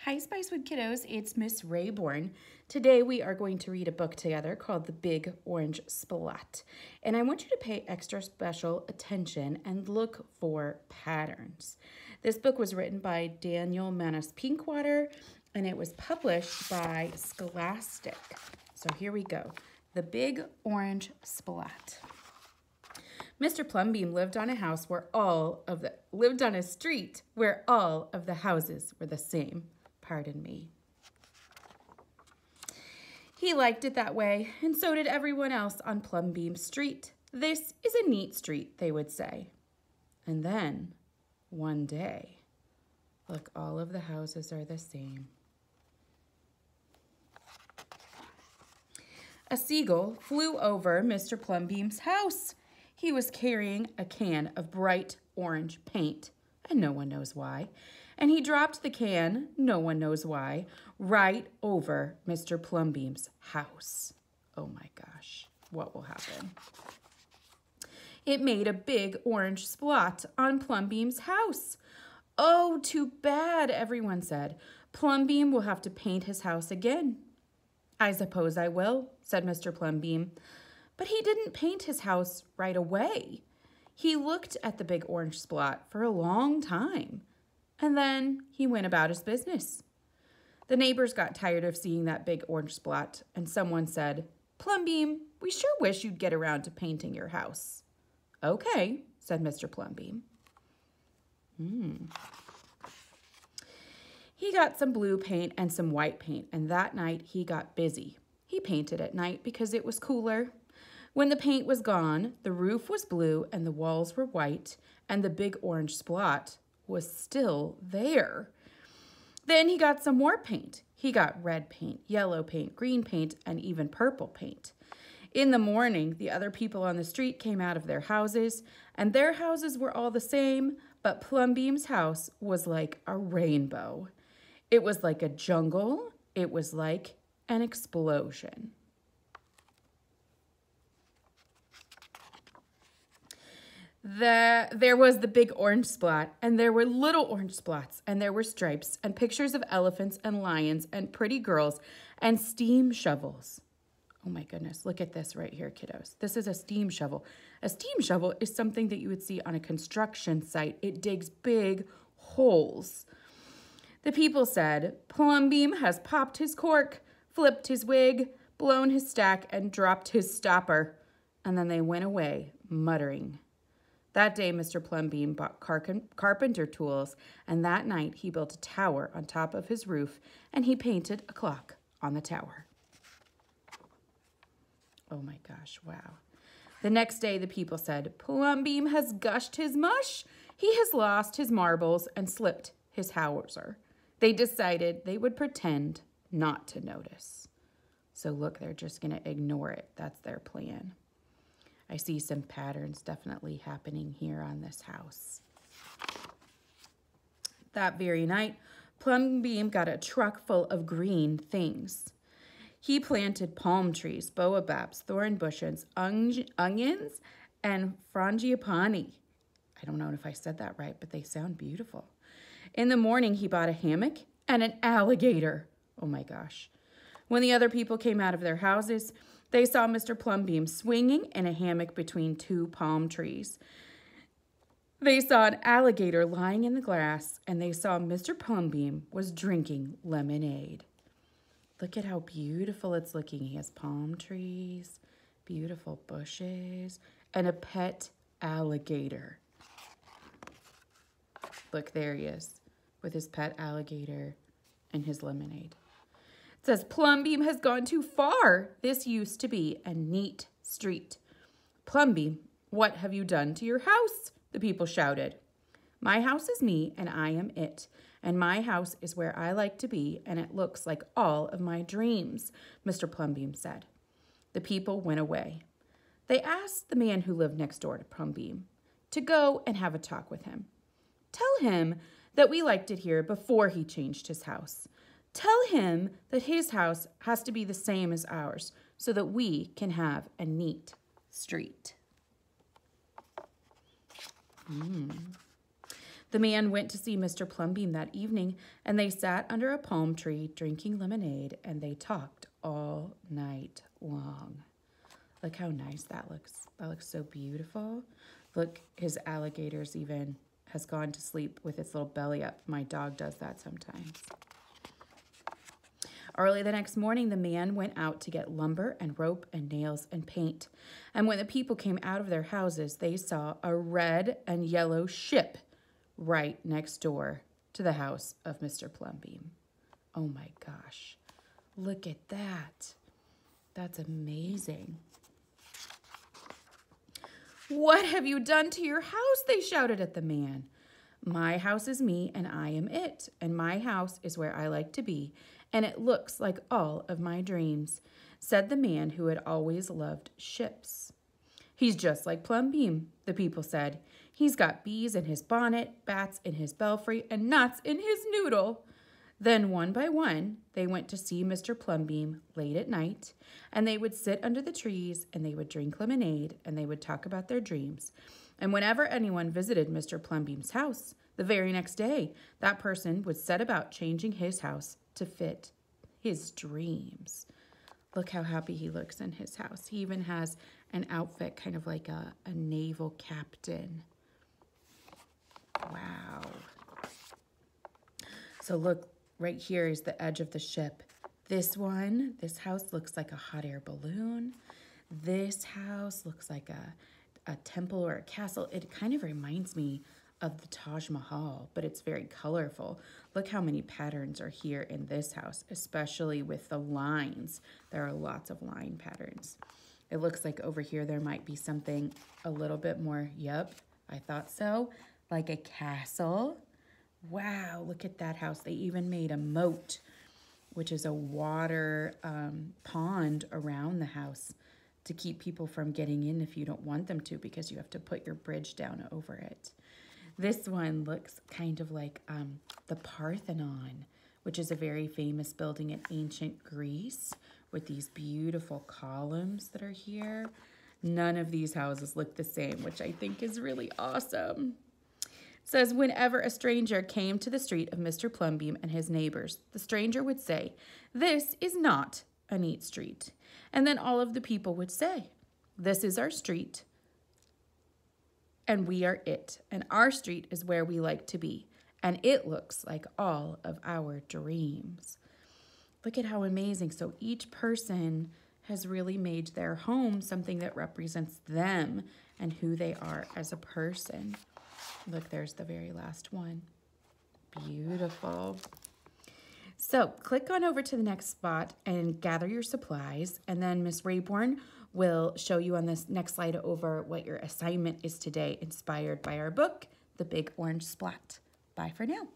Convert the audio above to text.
Hi Spicewood kiddos, it's Miss Rayborn. Today we are going to read a book together called The Big Orange Splot. And I want you to pay extra special attention and look for patterns. This book was written by Daniel Manis Pinkwater and it was published by Scholastic. So here we go. The Big Orange Splot. Mr. Plumbeam lived on a street where all of the houses were the same. Pardon me. He liked it that way, and so did everyone else on Plumbeam Street. This is a neat street, they would say. And then, one day, look, all of the houses are the same. A seagull flew over Mr. Plumbeam's house. He was carrying a can of bright orange paint, and no one knows why. And he dropped the can, no one knows why, right over Mr. Plumbeam's house. Oh my gosh, what will happen? It made a big orange splot on Plumbeam's house. Oh, too bad, everyone said. Plumbeam will have to paint his house again. I suppose I will, said Mr. Plumbeam. But he didn't paint his house right away. He looked at the big orange splot for a long time. And then he went about his business. The neighbors got tired of seeing that big orange splot, and someone said, Plumbeam, we sure wish you'd get around to painting your house. Okay, said Mr. Plumbeam. He got some blue paint and some white paint, and that night he got busy. He painted at night because it was cooler. When the paint was gone, the roof was blue and the walls were white, and the big orange splot was still there. Then he got some more paint. He got red paint, yellow paint, green paint, and even purple paint. In the morning, the other people on the street came out of their houses, and their houses were all the same, but Plumbeam's house was like a rainbow. It was like a jungle. It was like an explosion. There was the big orange splot, and there were little orange splots, and there were stripes, and pictures of elephants and lions, and pretty girls, and steam shovels. Oh my goodness, look at this right here, kiddos. This is a steam shovel. A steam shovel is something that you would see on a construction site. It digs big holes. The people said, Plumbeam has popped his cork, flipped his wig, blown his stack, and dropped his stopper. And then they went away, muttering. That day, Mr. Plumbeam bought carpenter tools, and that night he built a tower on top of his roof, and he painted a clock on the tower. Oh my gosh, wow. The next day, the people said, Plumbeam has gushed his mush. He has lost his marbles and slipped his howitzer. They decided they would pretend not to notice. So look, they're just going to ignore it. That's their plan. I see some patterns definitely happening here on this house. That very night, Plumbeam got a truck full of green things. He planted palm trees, baobabs, thorn bushes, onions, and frangipani. I don't know if I said that right, but they sound beautiful. In the morning, he bought a hammock and an alligator. Oh my gosh. When the other people came out of their houses, they saw Mr. Plumbeam swinging in a hammock between two palm trees. They saw an alligator lying in the grass, and they saw Mr. Plumbeam was drinking lemonade. Look at how beautiful it's looking. He has palm trees, beautiful bushes, and a pet alligator. Look, there he is with his pet alligator and his lemonade. It says, Plumbeam has gone too far. This used to be a neat street. Plumbeam, what have you done to your house? The people shouted. My house is me, and I am it. And my house is where I like to be, and it looks like all of my dreams, Mr. Plumbeam said. The people went away. They asked the man who lived next door to Plumbeam to go and have a talk with him. Tell him that we liked it here before he changed his house. Tell him that his house has to be the same as ours so that we can have a neat street. The man went to see Mr. Plumbeam that evening, and they sat under a palm tree drinking lemonade, and they talked all night long. Look how nice that looks. That looks so beautiful. Look, his alligators even has gone to sleep with its little belly up. My dog does that sometimes. Early the next morning, the man went out to get lumber and rope and nails and paint. And when the people came out of their houses, they saw a red and yellow ship right next door to the house of Mr. Plumbeam. Oh my gosh, look at that. That's amazing. "What have you done to your house?" they shouted at the man. "My house is me and I am it, and my house is where I like to be, and it looks like all of my dreams," said the man who had always loved ships. "He's just like Plumbeam," the people said. "He's got bees in his bonnet, bats in his belfry, and nuts in his noodle." Then one by one, they went to see Mr. Plumbeam late at night, and they would sit under the trees, and they would drink lemonade, and they would talk about their dreams. And whenever anyone visited Mr. Plumbeam's house, the very next day, that person would set about changing his house to fit his dreams. Look how happy he looks in his house. He even has an outfit kind of like a naval captain. Wow. So look, right here is the edge of the ship. This house looks like a hot air balloon. This house looks like a temple or a castle. It kind of reminds me of the Taj Mahal, but it's very colorful. Look how many patterns are here in this house, especially with the lines. There are lots of line patterns. It looks like over here there might be something a little bit more, yep, I thought so, like a castle. Wow, look at that house. They even made a moat, which is a water pond around the house to keep people from getting in if you don't want them to, because you have to put your bridge down over it. This one looks kind of like the Parthenon, which is a very famous building in ancient Greece with these beautiful columns that are here. None of these houses look the same, which I think is really awesome. It says, whenever a stranger came to the street of Mr. Plumbeam and his neighbors, the stranger would say, "This is not a neat street." And then all of the people would say, "This is our street, and we are it. And our street is where we like to be. And it looks like all of our dreams." Look at how amazing. So each person has really made their home something that represents them and who they are as a person. Look, there's the very last one. Beautiful. So click on over to the next spot and gather your supplies. And then Miss Rayborn will show you on this next slide over what your assignment is today, inspired by our book, The Big Orange Splot. Bye for now.